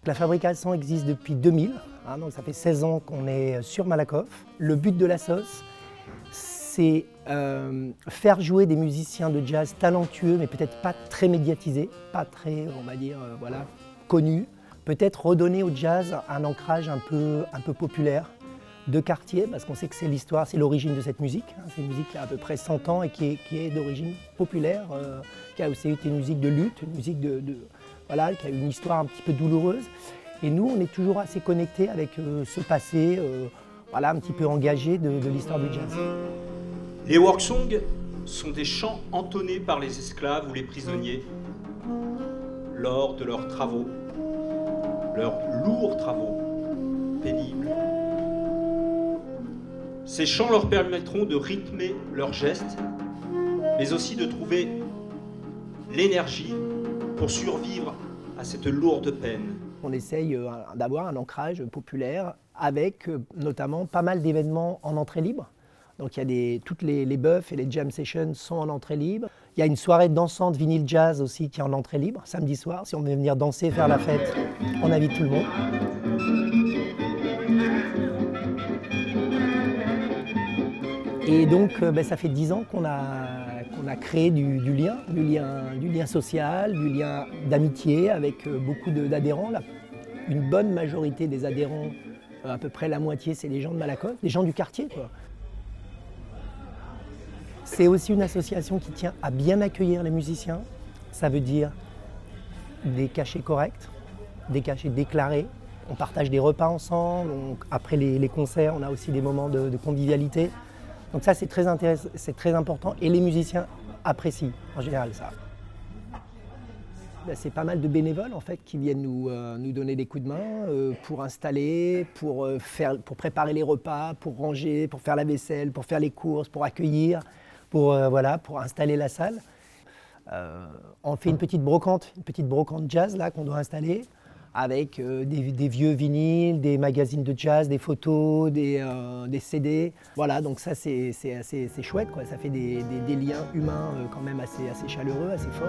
La fabrication existe depuis 2000, donc ça fait 16 ans qu'on est sur Malakoff. Le but de la sauce, c'est faire jouer des musiciens de jazz talentueux, mais peut-être pas très médiatisés, pas très, on va dire, connus. Peut-être redonner au jazz un ancrage un peu populaire, de quartier, parce qu'on sait que c'est l'histoire, c'est l'origine de cette musique. C'est une musique qui a à peu près 100 ans et qui est d'origine populaire, qui a aussi été une musique de lutte, une musique voilà, qui a une histoire un petit peu douloureuse. Et nous, on est toujours assez connectés avec ce passé, voilà, un petit peu engagé de l'histoire du jazz. Les worksongs sont des chants entonnés par les esclaves ou les prisonniers lors de leurs travaux, leurs lourds travaux, pénibles. Ces chants leur permettront de rythmer leurs gestes, mais aussi de trouver l'énergie pour survivre à cette lourde peine. On essaye d'avoir un ancrage populaire avec notamment pas mal d'événements en entrée libre. Donc il y a toutes les buffs et les jam sessions sont en entrée libre. Il y a une soirée dansante vinyle jazz aussi qui est en entrée libre, samedi soir. Si on veut venir danser, faire la fête, on invite tout le monde. Et donc ça fait 10 ans qu'on a créé du lien social, du lien d'amitié avec beaucoup d'adhérents. Une bonne majorité des adhérents, à peu près la moitié, c'est des gens de Malakoff, des gens du quartier, quoi. C'est aussi une association qui tient à bien accueillir les musiciens. Ça veut dire des cachets corrects, des cachets déclarés. On partage des repas ensemble. Donc après les concerts, on a aussi des moments de convivialité. Donc ça, c'est très intéressant, c'est très important. Et les musiciens apprécient en général ça. C'est pas mal de bénévoles en fait qui viennent nous donner des coups de main pour installer, pour préparer les repas, pour ranger, pour faire la vaisselle, pour faire les courses, pour accueillir, pour installer la salle. On fait une petite brocante jazz là qu'on doit installer avec des vieux vinyles, des magazines de jazz, des photos, des CD. Voilà, donc ça c'est chouette, quoi. Ça fait des liens humains quand même assez chaleureux, assez forts.